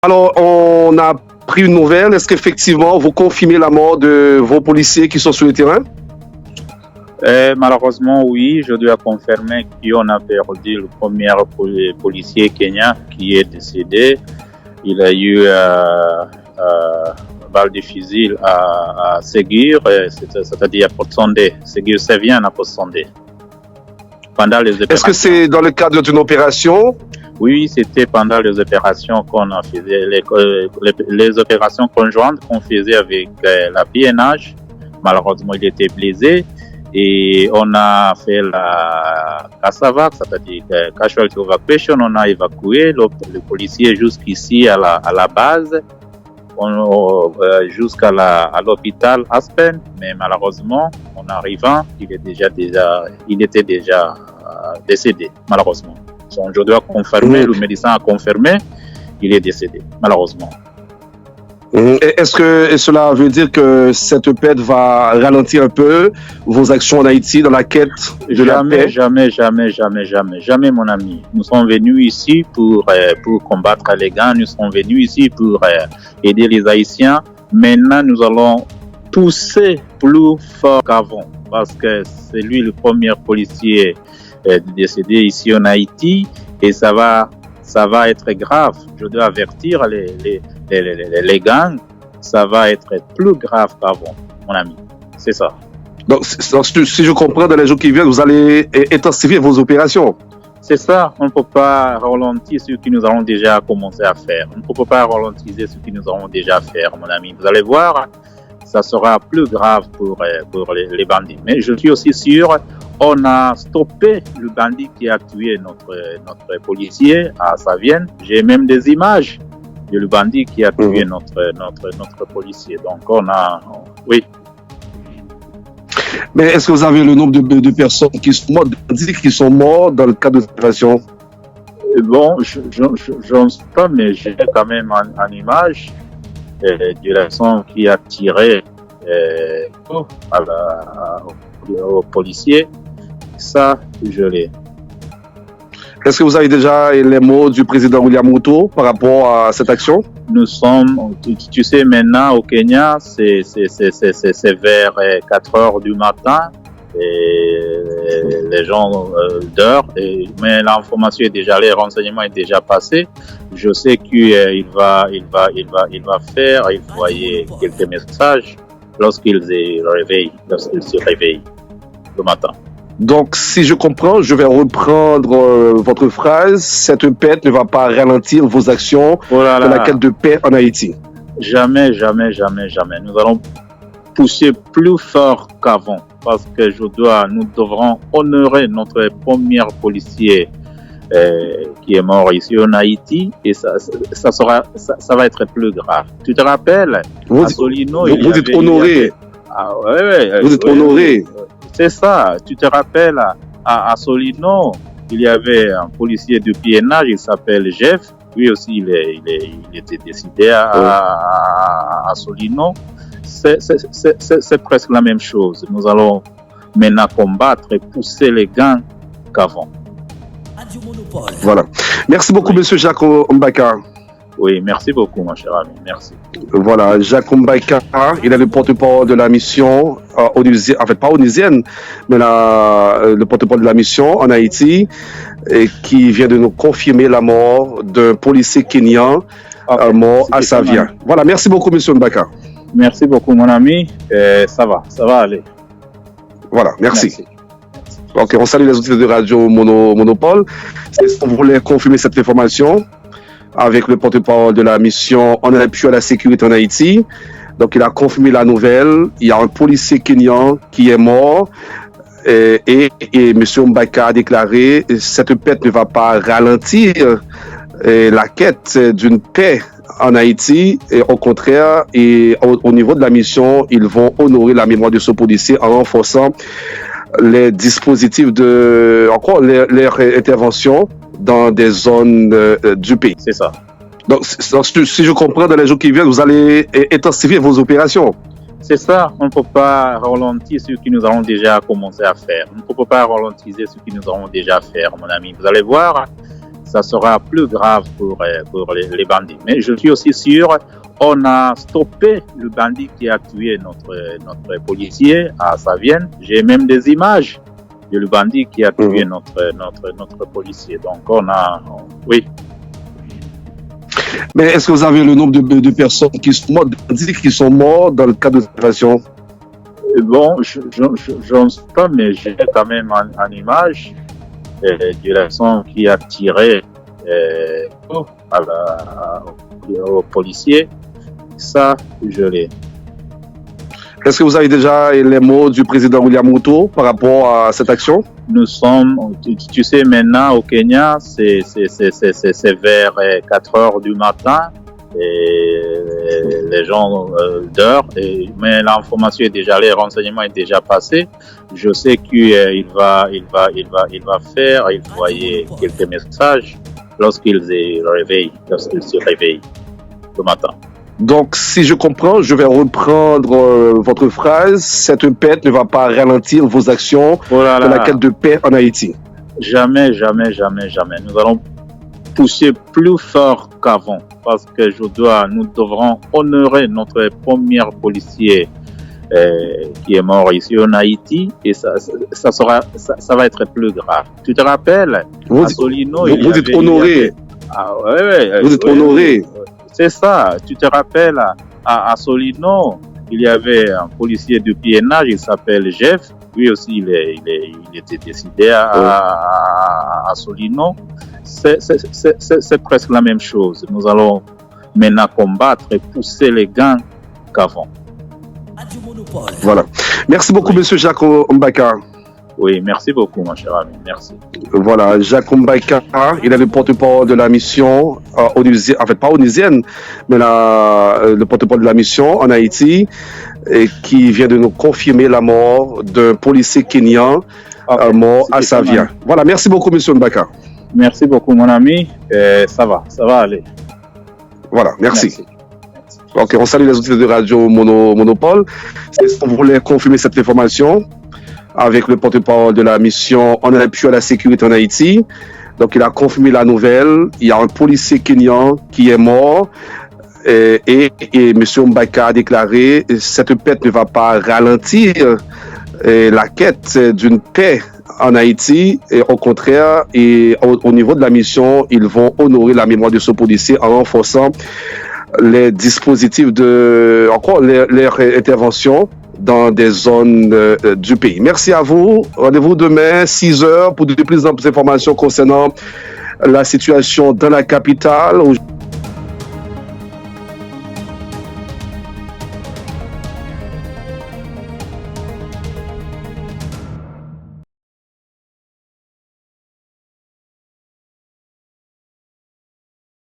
Alors, on a pris une nouvelle. Est-ce qu'effectivement, vous confirmez la mort de vos policiers qui sont sur le terrain? Malheureusement, oui, je dois confirmer qu'on a perdu le premier policier kenyan qui est décédé. Il a eu balle de fusil à Ségur, c'est-à-dire à Port-Sondé. Ségur-Sévien à Port-Sondé. Pendant les opérations. Est-ce que c'est dans le cadre d'une opération? Oui, c'était pendant les opérations qu'on a fait, les opérations conjointes qu'on faisait avec la PNH. Malheureusement, il était blessé et on a fait la CASAVAC, c'est-à-dire Casualty Evacuation. On a évacué le policier jusqu'ici à la base, jusqu'à l'hôpital Aspen. Mais malheureusement, en arrivant, il était déjà décédé, malheureusement. Je dois confirmer, le médecin a confirmé, il est décédé, malheureusement. Est-ce que cela veut dire que cette perte va ralentir un peu vos actions en Haïti dans la quête de la paix? Jamais, mon ami. Nous sommes venus ici pour combattre les gangs, nous sommes venus ici pour aider les Haïtiens. Maintenant, nous allons pousser plus fort qu'avant, parce que c'est lui le premier policier décédé ici en Haïti, et ça va être grave. Je dois avertir les gangs, ça va être plus grave qu'avant, mon ami. C'est ça. Donc, si je comprends, dans les jours qui viennent, vous allez intensifier vos opérations. C'est ça. On ne peut pas ralentir ce que nous avons déjà commencé à faire. On ne peut pas ralentir ce que nous avons déjà fait, mon ami. Vous allez voir, ça sera plus grave pour les bandits. Mais je suis aussi sûr, on a stoppé le bandit qui a tué notre policier à Savienne. J'ai même des images de le bandit qui a tué notre policier. Donc oui. Mais est-ce que vous avez le nombre de personnes qui sont mortes dans le cadre de l'opération? Bon, je ne sais pas, mais j'ai quand même une image de la personne qui a tiré au policier. Ça, je l'ai. Est-ce que vous avez déjà les mots du président William Ruto par rapport à cette action? Nous sommes, tu sais, maintenant au Kenya, c'est vers 4 heures du matin et les gens dorment. Mais l'information est déjà, les renseignements est déjà passé. Je sais qu'il va envoyer quelques messages lorsqu'il se réveille le matin. Donc, si je comprends, je vais reprendre votre phrase. Cette paix ne va pas ralentir vos actions dans la quête de paix en Haïti. Jamais. Nous allons pousser plus fort qu'avant parce que nous devrons honorer notre premier policier qui est mort ici en Haïti et ça va être plus grave. Tu te rappelles, à Solino, vous êtes honoré. Vous êtes honoré. C'est ça. Tu te rappelles, à Solino, il y avait un policier de PNH, il s'appelle Jeff. Lui aussi, il était décédé à Solino. C'est presque la même chose. Nous allons maintenant combattre et pousser les gangs qu'avant. Voilà. Merci beaucoup, Monsieur Jacques Mbaka. Oui, merci beaucoup, mon cher ami. Merci. Voilà, Jacques Mbaka, il est le porte-parole de la mission onusienne, en fait pas onusienne, mais le porte-parole de la mission en Haïti, et qui vient de nous confirmer la mort d'un policier kenyan mort à Savien. Voilà, merci beaucoup, Monsieur Mbaka. Merci beaucoup, mon ami. Ça va aller. Voilà, merci. Ok, on salue les auditeurs de Radio Monopole. On voulait confirmer cette information avec le porte-parole de la mission en appui à la sécurité en Haïti. Donc, il a confirmé la nouvelle. Il y a un policier kenyan qui est mort et M. Mbaka a déclaré que cette paix ne va pas ralentir la quête d'une paix en Haïti. Et au contraire, au niveau de la mission, ils vont honorer la mémoire de ce policier en renforçant les dispositifs leur intervention dans des zones du pays. C'est ça. Donc, si je comprends, dans les jours qui viennent, vous allez intensifier vos opérations. C'est ça. On ne peut pas ralentir ce que nous avons déjà commencé à faire. On ne peut pas ralentir ce que nous avons déjà fait, mon ami. Vous allez voir, ça sera plus grave pour les bandits. Mais je suis aussi sûr, on a stoppé le bandit qui a tué notre policier à Savienne. J'ai même des images de le bandit qui a tué notre policier. Donc oui. Mais est-ce que vous avez le nombre de personnes qui sont mortes dans le cadre de cette opération? Bon, je ne sais pas, mais j'ai quand même en image du garçon qui a tiré au policier. Ça, je l'ai. Est-ce que vous avez déjà les mots du président William Ruto par rapport à cette action? Nous sommes, tu sais, maintenant au Kenya, c'est vers 4 heures du matin. Et les gens dorment, mais l'information est déjà, les renseignements est déjà passé. Je sais qu'il va envoyer quelques messages lorsqu'il se réveille le matin. Donc, si je comprends, je vais reprendre votre phrase. Cette paix ne va pas ralentir vos actions dans la quête de paix en Haïti. Jamais, jamais, jamais, jamais. Nous allons pousser plus fort qu'avant parce que nous devrons honorer notre premier policier qui est mort ici en Haïti et ça va être plus grave. Tu te rappelles, à Solino, vous êtes honoré. Vous êtes honoré. C'est ça. Tu te rappelles, à Solino, il y avait un policier de PNH, il s'appelle Jeff. Lui aussi, il était décédé à Solino. C'est presque la même chose. Nous allons maintenant combattre et pousser les gangs qu'avant. Voilà. Merci beaucoup, Monsieur Jacques Mbaka. Oui, merci beaucoup, mon cher ami. Merci. Voilà, Jacques Mbaka, il est le porte-parole de la mission, en fait, pas onusienne, mais le porte-parole de la mission en Haïti, et qui vient de nous confirmer la mort d'un policier kenyan mort à Savia. Voilà, merci beaucoup, Monsieur Mbaka. Merci beaucoup, mon ami. Ça va aller. Voilà, merci. Ok, on salue les auditeurs de Radio Monopole. On voulait confirmer cette information avec le porte-parole de la mission en appui à la sécurité en Haïti. Donc, il a confirmé la nouvelle. Il y a un policier kenyan qui est mort. Et M. Mbaka a déclaré que cette paix ne va pas ralentir la quête d'une paix en Haïti, et au contraire, au niveau de la mission, ils vont honorer la mémoire de ce policier en renforçant les dispositifs leur intervention dans des zones du pays. Merci à vous. Rendez-vous demain, 6 heures, pour de plus d'informations concernant la situation dans la capitale.